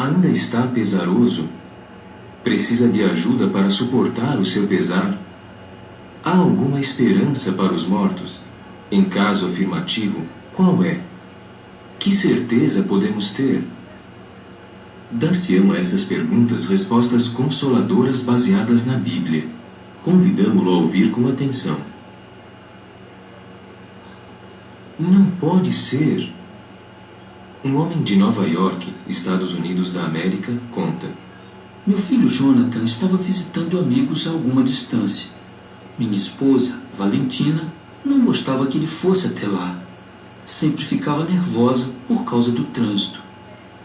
Ainda está pesaroso? Precisa de ajuda para suportar o seu pesar? Há alguma esperança para os mortos? Em caso afirmativo, qual é? Que certeza podemos ter? Dar-se-ão a essas perguntas respostas consoladoras baseadas na Bíblia. Convidamo-lo a ouvir com atenção. Não pode ser! Um homem de Nova York, Estados Unidos da América, conta: Meu filho Jonathan estava visitando amigos a alguma distância. Minha esposa, Valentina, não gostava que ele fosse até lá. Sempre ficava nervosa por causa do trânsito.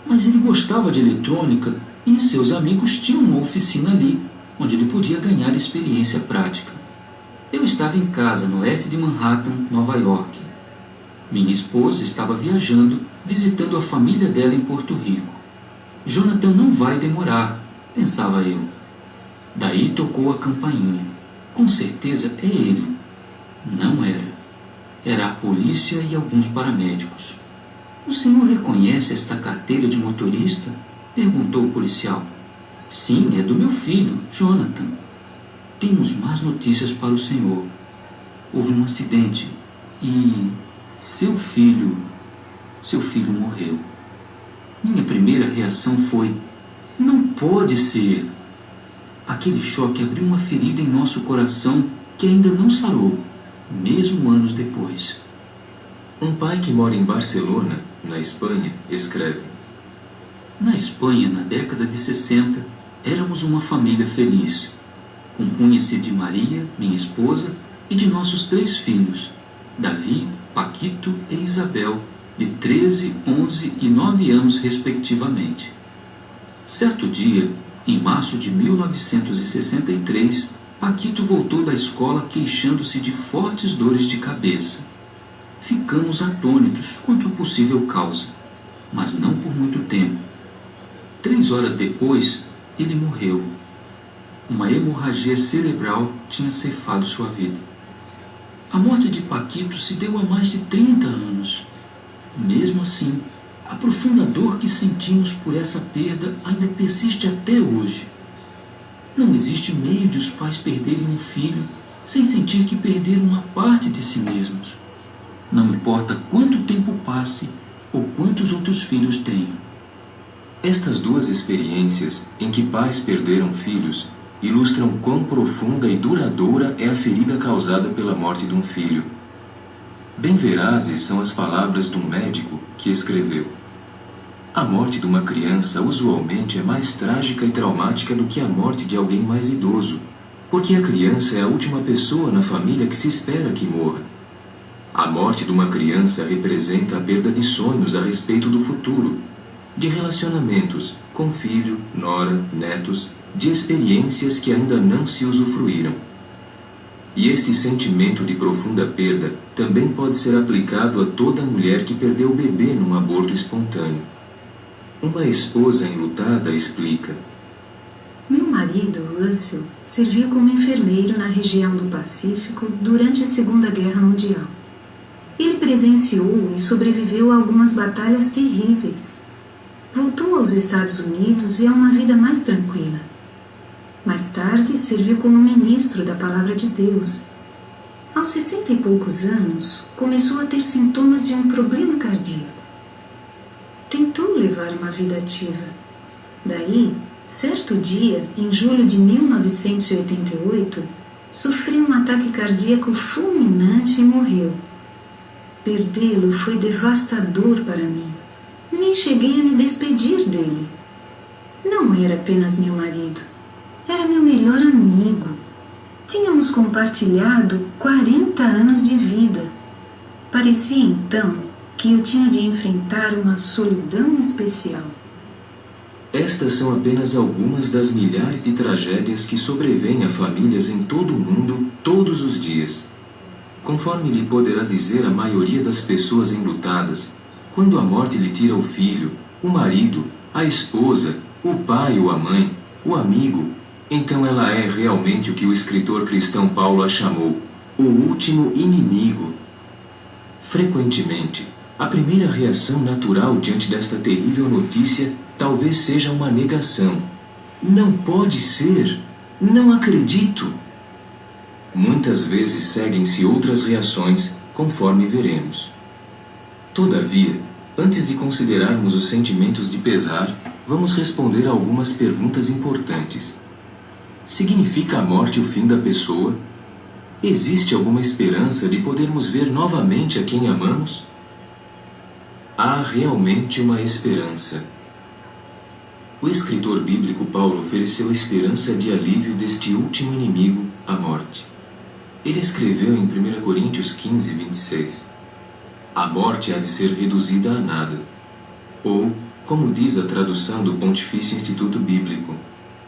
Mas ele gostava de eletrônica e seus amigos tinham uma oficina ali, onde ele podia ganhar experiência prática. Eu estava em casa, no oeste de Manhattan, Nova York. Minha esposa estava viajando, visitando a família dela em Porto Rico. Jonathan não vai demorar, pensava eu. Daí tocou a campainha. Com certeza é ele. Não era. Era a polícia e alguns paramédicos. O senhor reconhece esta carteira de motorista? Perguntou o policial. Sim, é do meu filho, Jonathan. Temos más notícias para o senhor. Houve um acidente e seu filho morreu. Minha primeira reação foi: não pode ser! Aquele choque abriu uma ferida em nosso coração que ainda não sarou, mesmo anos depois. Um pai que mora em Barcelona, na Espanha, escreve: Na Espanha, na década de 60, éramos uma família feliz. Compunha-se de Maria, minha esposa, e de nossos 3 filhos, Davi, Paquito e Isabel, de 13, 11 e 9 anos respectivamente. Certo dia, em março de 1963, Paquito voltou da escola queixando-se de fortes dores de cabeça. Ficamos atônitos quanto à possível causa, mas não por muito tempo. 3 horas depois, ele morreu. Uma hemorragia cerebral tinha ceifado sua vida. A morte de Paquito se deu há mais de 30 anos. Mesmo assim, a profunda dor que sentimos por essa perda ainda persiste até hoje. Não existe meio de os pais perderem um filho sem sentir que perderam uma parte de si mesmos. Não importa quanto tempo passe ou quantos outros filhos tenham. Estas duas experiências, em que pais perderam filhos, ilustram quão profunda e duradoura é a ferida causada pela morte de um filho. Bem verazes são as palavras de um médico que escreveu: a morte de uma criança usualmente é mais trágica e traumática do que a morte de alguém mais idoso, porque a criança é a última pessoa na família que se espera que morra. A morte de uma criança representa a perda de sonhos a respeito do futuro, de relacionamentos com filho, nora, netos, de experiências que ainda não se usufruíram. E este sentimento de profunda perda também pode ser aplicado a toda mulher que perdeu o bebê num aborto espontâneo. Uma esposa enlutada explica: Meu marido, Russell, serviu como enfermeiro na região do Pacífico durante a Segunda Guerra Mundial. Ele presenciou e sobreviveu a algumas batalhas terríveis. Voltou aos Estados Unidos e a uma vida mais tranquila. Mais tarde, serviu como ministro da Palavra de Deus. Aos 60 e poucos anos, começou a ter sintomas de um problema cardíaco. Tentou levar uma vida ativa. Daí, certo dia, em julho de 1988, sofreu um ataque cardíaco fulminante e morreu. Perdê-lo foi devastador para mim. Nem cheguei a me despedir dele. Não era apenas meu marido. Era meu melhor amigo. Tínhamos compartilhado 40 anos de vida. Parecia então que eu tinha de enfrentar uma solidão especial. Estas são apenas algumas das milhares de tragédias que sobrevêm a famílias em todo o mundo todos os dias. Conforme lhe poderá dizer a maioria das pessoas enlutadas, quando a morte lhe tira o filho, o marido, a esposa, o pai ou a mãe, o amigo, então ela é realmente o que o escritor cristão Paulo a chamou: o último inimigo. Frequentemente, A primeira reação natural diante desta terrível notícia talvez seja uma negação. Não pode ser! Não acredito! Muitas vezes seguem-se outras reações, conforme veremos. Todavia, antes de considerarmos os sentimentos de pesar, vamos responder a algumas perguntas importantes. Significa a morte o fim da pessoa? Existe alguma esperança de podermos ver novamente a quem amamos? Há realmente uma esperança. O escritor bíblico Paulo ofereceu a esperança de alívio deste último inimigo, a morte. Ele escreveu em 1 Coríntios 15, 26: A morte há de ser reduzida a nada. Ou, como diz a tradução do Pontifício Instituto Bíblico,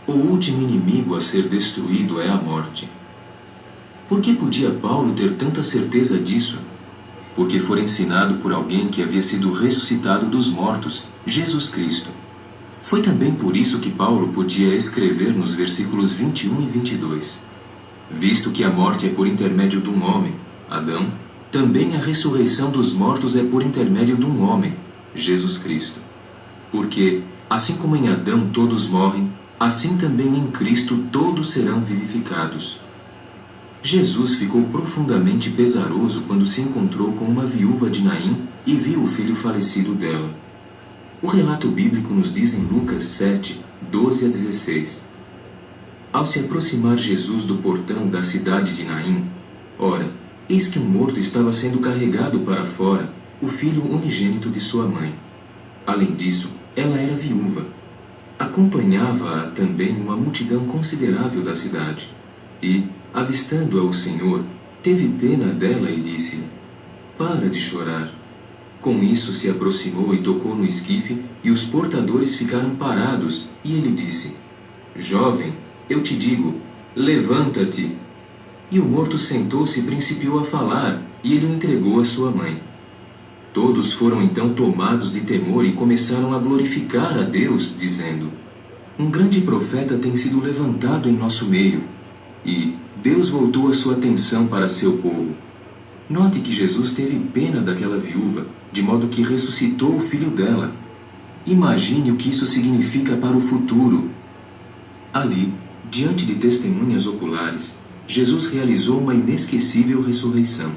o último inimigo a ser destruído é a morte. Por que podia Paulo ter tanta certeza disso? Porque fora ensinado por alguém que havia sido ressuscitado dos mortos, Jesus Cristo. Foi também por isso que Paulo podia escrever nos versículos 21 e 22: Visto que a morte é por intermédio de um homem, Adão, também a ressurreição dos mortos é por intermédio de um homem, Jesus Cristo. Porque, assim como em Adão todos morrem, assim também em Cristo todos serão vivificados. Jesus ficou profundamente pesaroso quando se encontrou com uma viúva de Naim e viu o filho falecido dela. O relato bíblico nos diz em Lucas 7, 12 a 16. Ao se aproximar Jesus do portão da cidade de Naim, ora, eis que um morto estava sendo carregado para fora, o filho unigênito de sua mãe. Além disso, ela era viúva. Acompanhava-a também uma multidão considerável da cidade. E, avistando-a o Senhor, teve pena dela e disse-lhe: Para de chorar. Com isso se aproximou e tocou no esquife, e os portadores ficaram parados, e ele disse: Jovem, eu te digo, levanta-te. E o morto sentou-se e principiou a falar, e ele o entregou à sua mãe. Todos foram então tomados de temor e começaram a glorificar a Deus, dizendo: Um grande profeta tem sido levantado em nosso meio. E Deus voltou a sua atenção para seu povo. Note que Jesus teve pena daquela viúva, de modo que ressuscitou o filho dela. Imagine o que isso significa para o futuro. Ali, diante de testemunhas oculares, Jesus realizou uma inesquecível ressurreição.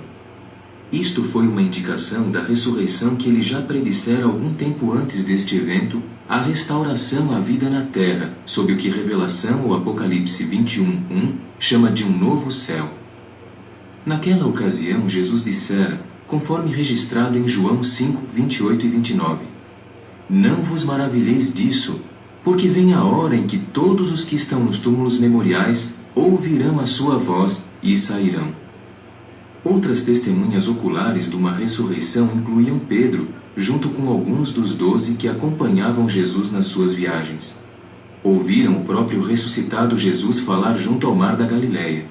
Isto foi uma indicação da ressurreição que ele já predissera algum tempo antes deste evento, a restauração à vida na terra, sob o que Revelação ou Apocalipse 21:1 chama de um novo céu. Naquela ocasião, Jesus dissera, conforme registrado em João 5, 28 e 29, Não vos maravilheis disso, porque vem a hora em que todos os que estão nos túmulos memoriais ouvirão a sua voz e sairão. Outras testemunhas oculares de uma ressurreição incluíam Pedro, junto com alguns dos 12 que acompanhavam Jesus nas suas viagens. Ouviram o próprio ressuscitado Jesus falar junto ao mar da Galileia.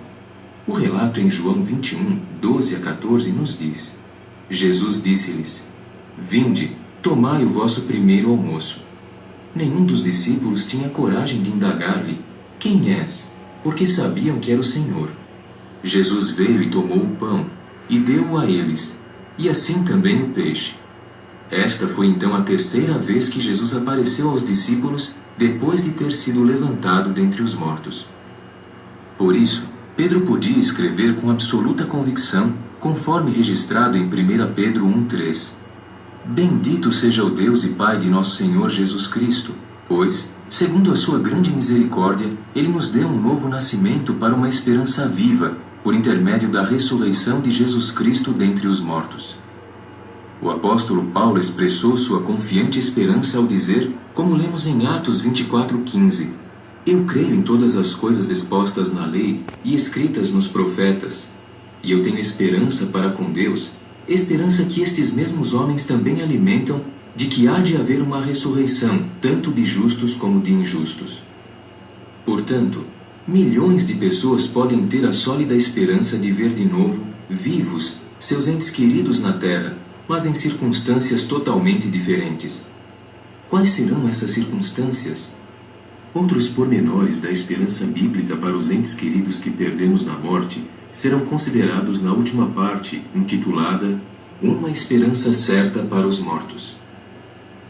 O relato em João 21, 12 a 14 nos diz: Jesus disse-lhes: Vinde, tomai o vosso primeiro almoço. Nenhum dos discípulos tinha coragem de indagar-lhe: Quem és? Porque sabiam que era o Senhor. Jesus veio e tomou o pão, e deu-o a eles, e assim também o peixe. Esta foi então a terceira vez que Jesus apareceu aos discípulos depois de ter sido levantado dentre os mortos. Por isso, Pedro podia escrever com absoluta convicção, conforme registrado em 1 Pedro 1,3: Bendito seja o Deus e Pai de nosso Senhor Jesus Cristo, pois, segundo a sua grande misericórdia, Ele nos deu um novo nascimento para uma esperança viva, por intermédio da ressurreição de Jesus Cristo dentre os mortos. O apóstolo Paulo expressou sua confiante esperança ao dizer, como lemos em Atos 24:15, Eu creio em todas as coisas expostas na lei e escritas nos profetas, e eu tenho esperança para com Deus, esperança que estes mesmos homens também alimentam, de que há de haver uma ressurreição, tanto de justos como de injustos. Portanto, milhões de pessoas podem ter a sólida esperança de ver de novo, vivos, seus entes queridos na terra, mas em circunstâncias totalmente diferentes. Quais serão essas circunstâncias? Outros pormenores da esperança bíblica para os entes queridos que perdemos na morte serão considerados na última parte, intitulada uma esperança certa para os mortos.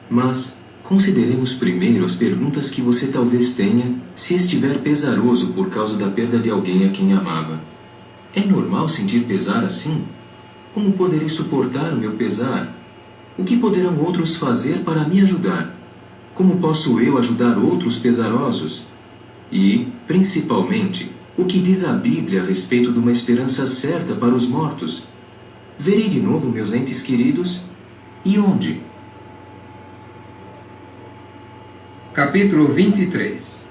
Mas consideremos primeiro as perguntas que você talvez tenha se estiver pesaroso por causa da perda de alguém a quem amava. É normal sentir pesar assim? Como poderei suportar o meu pesar? O que poderão outros fazer para me ajudar? Como posso eu ajudar outros pesarosos? E, principalmente, o que diz a Bíblia a respeito de uma esperança certa para os mortos? Verei de novo meus entes queridos? E onde? Capítulo 23.